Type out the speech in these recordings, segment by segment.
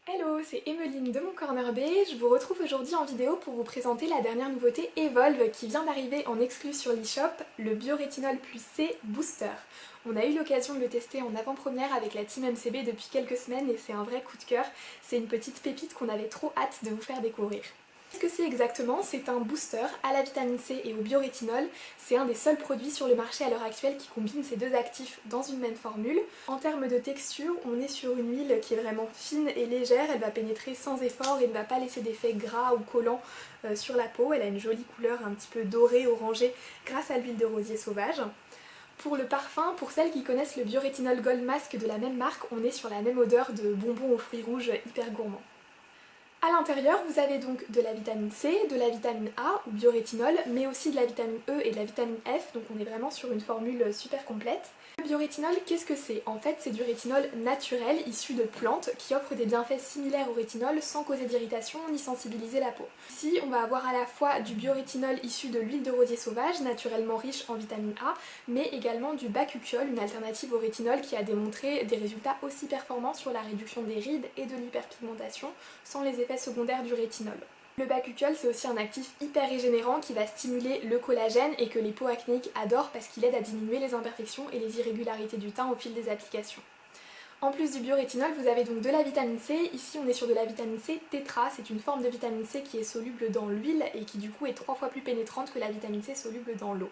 Hello, c'est Emeline de mon Corner B. Je vous retrouve aujourd'hui en vidéo pour vous présenter la dernière nouveauté Evolve qui vient d'arriver en exclu sur l'eShop, le Biorétinol plus C Booster. On a eu l'occasion de le tester en avant-première avec la team MCB depuis quelques semaines et c'est un vrai coup de cœur. C'est une petite pépite qu'on avait trop hâte de vous faire découvrir. Qu'est-ce que c'est exactement? C'est un booster à la vitamine C et au biorétinol. C'est un des seuls produits sur le marché à l'heure actuelle qui combine ces deux actifs dans une même formule. En termes de texture, on est sur une huile qui est vraiment fine et légère, elle va pénétrer sans effort et ne va pas laisser d'effet gras ou collant sur la peau. Elle a une jolie couleur un petit peu dorée, orangée grâce à l'huile de rosier sauvage. Pour le parfum, pour celles qui connaissent le Biorétinol Gold Mask de la même marque, on est sur la même odeur de bonbons aux fruits rouges hyper gourmands. À l'intérieur, vous avez donc de la vitamine C, de la vitamine A ou biorétinol, mais aussi de la vitamine E et de la vitamine F, donc on est vraiment sur une formule super complète. Le biorétinol, qu'est-ce que c'est? En fait, c'est du rétinol naturel issu de plantes qui offre des bienfaits similaires au rétinol sans causer d'irritation ni sensibiliser la peau. Ici, on va avoir à la fois du biorétinol issu de l'huile de rosier sauvage, naturellement riche en vitamine A, mais également du bakuchiol, une alternative au rétinol qui a démontré des résultats aussi performants sur la réduction des rides et de l'hyperpigmentation sans les effets secondaires du rétinol. Le bakuchiol, c'est aussi un actif hyper régénérant qui va stimuler le collagène et que les peaux acnéiques adorent parce qu'il aide à diminuer les imperfections et les irrégularités du teint au fil des applications. En plus du biorétinol, vous avez donc de la vitamine C. Ici, on est sur de la vitamine C tétra. C'est une forme de vitamine C qui est soluble dans l'huile et qui du coup est 3 fois plus pénétrante que la vitamine C soluble dans l'eau.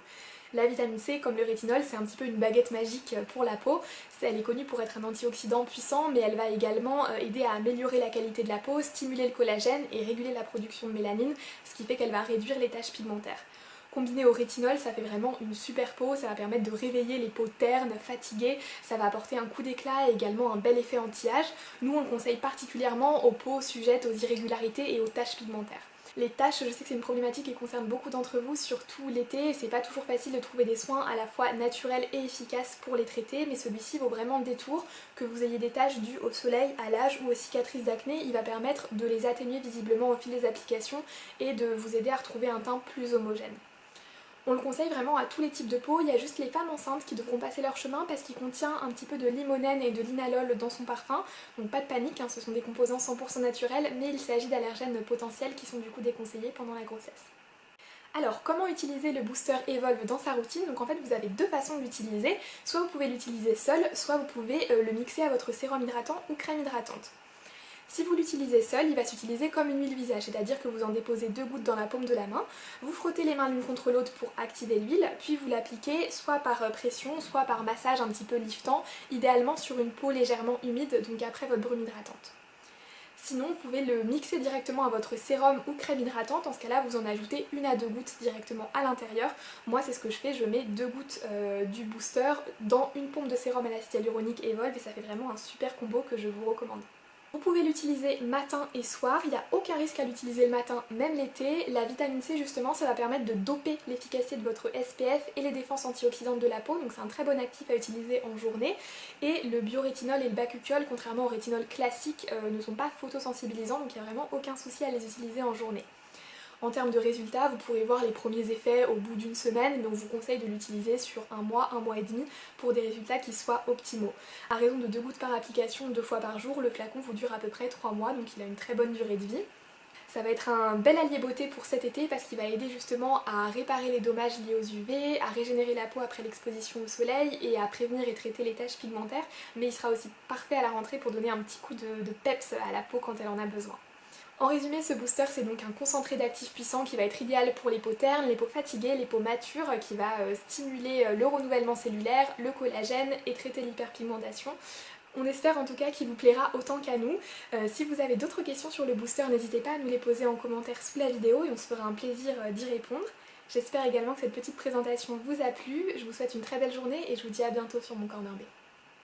La vitamine C, comme le rétinol, c'est un petit peu une baguette magique pour la peau. Elle est connue pour être un antioxydant puissant, mais elle va également aider à améliorer la qualité de la peau, stimuler le collagène et réguler la production de mélanine, ce qui fait qu'elle va réduire les taches pigmentaires. Combiné au rétinol, ça fait vraiment une super peau, ça va permettre de réveiller les peaux ternes, fatiguées, ça va apporter un coup d'éclat et également un bel effet anti-âge. Nous, on le conseille particulièrement aux peaux sujettes aux irrégularités et aux taches pigmentaires. Les taches, je sais que c'est une problématique qui concerne beaucoup d'entre vous, surtout l'été, et c'est pas toujours facile de trouver des soins à la fois naturels et efficaces pour les traiter, mais celui-ci vaut vraiment le détour. Que vous ayez des taches dues au soleil, à l'âge ou aux cicatrices d'acné, il va permettre de les atténuer visiblement au fil des applications et de vous aider à retrouver un teint plus homogène. On le conseille vraiment à tous les types de peau, il y a juste les femmes enceintes qui devront passer leur chemin parce qu'il contient un petit peu de limonène et de linalol dans son parfum, donc pas de panique, ce sont des composants 100% naturels, mais il s'agit d'allergènes potentiels qui sont du coup déconseillés pendant la grossesse. Alors, comment utiliser le booster Evolve dans sa routine? Donc en fait, vous avez deux façons de l'utiliser, soit vous pouvez l'utiliser seul, soit vous pouvez le mixer à votre sérum hydratant ou crème hydratante. Si vous l'utilisez seul, il va s'utiliser comme une huile visage, c'est-à-dire que vous en déposez 2 gouttes dans la paume de la main, vous frottez les mains l'une contre l'autre pour activer l'huile, puis vous l'appliquez soit par pression, soit par massage un petit peu liftant, idéalement sur une peau légèrement humide, donc après votre brume hydratante. Sinon, vous pouvez le mixer directement à votre sérum ou crème hydratante, en ce cas-là vous en ajoutez 1 à 2 gouttes directement à l'intérieur. Moi c'est ce que je fais, je mets 2 gouttes du booster dans une pompe de sérum à l'acide hyaluronique Evolve et ça fait vraiment un super combo que je vous recommande. Vous pouvez l'utiliser matin et soir, il n'y a aucun risque à l'utiliser le matin, même l'été. La vitamine C justement, ça va permettre de doper l'efficacité de votre SPF et les défenses antioxydantes de la peau, donc c'est un très bon actif à utiliser en journée. Et le biorétinol et le bakuchiol, contrairement au rétinol classique, ne sont pas photosensibilisants, donc il n'y a vraiment aucun souci à les utiliser en journée. En termes de résultats, vous pourrez voir les premiers effets au bout d'une semaine, mais on vous conseille de l'utiliser sur un mois et demi pour des résultats qui soient optimaux. À raison de 2 gouttes par application 2 fois par jour, le flacon vous dure à peu près 3 mois, donc il a une très bonne durée de vie. Ça va être un bel allié beauté pour cet été parce qu'il va aider justement à réparer les dommages liés aux UV, à régénérer la peau après l'exposition au soleil et à prévenir et traiter les taches pigmentaires, mais il sera aussi parfait à la rentrée pour donner un petit coup de peps à la peau quand elle en a besoin. En résumé, ce booster c'est donc un concentré d'actifs puissants qui va être idéal pour les peaux ternes, les peaux fatiguées, les peaux matures, qui va stimuler le renouvellement cellulaire, le collagène et traiter l'hyperpigmentation. On espère en tout cas qu'il vous plaira autant qu'à nous. Si vous avez d'autres questions sur le booster, n'hésitez pas à nous les poser en commentaire sous la vidéo et on se fera un plaisir d'y répondre. J'espère également que cette petite présentation vous a plu, je vous souhaite une très belle journée et je vous dis à bientôt sur mon Corner B.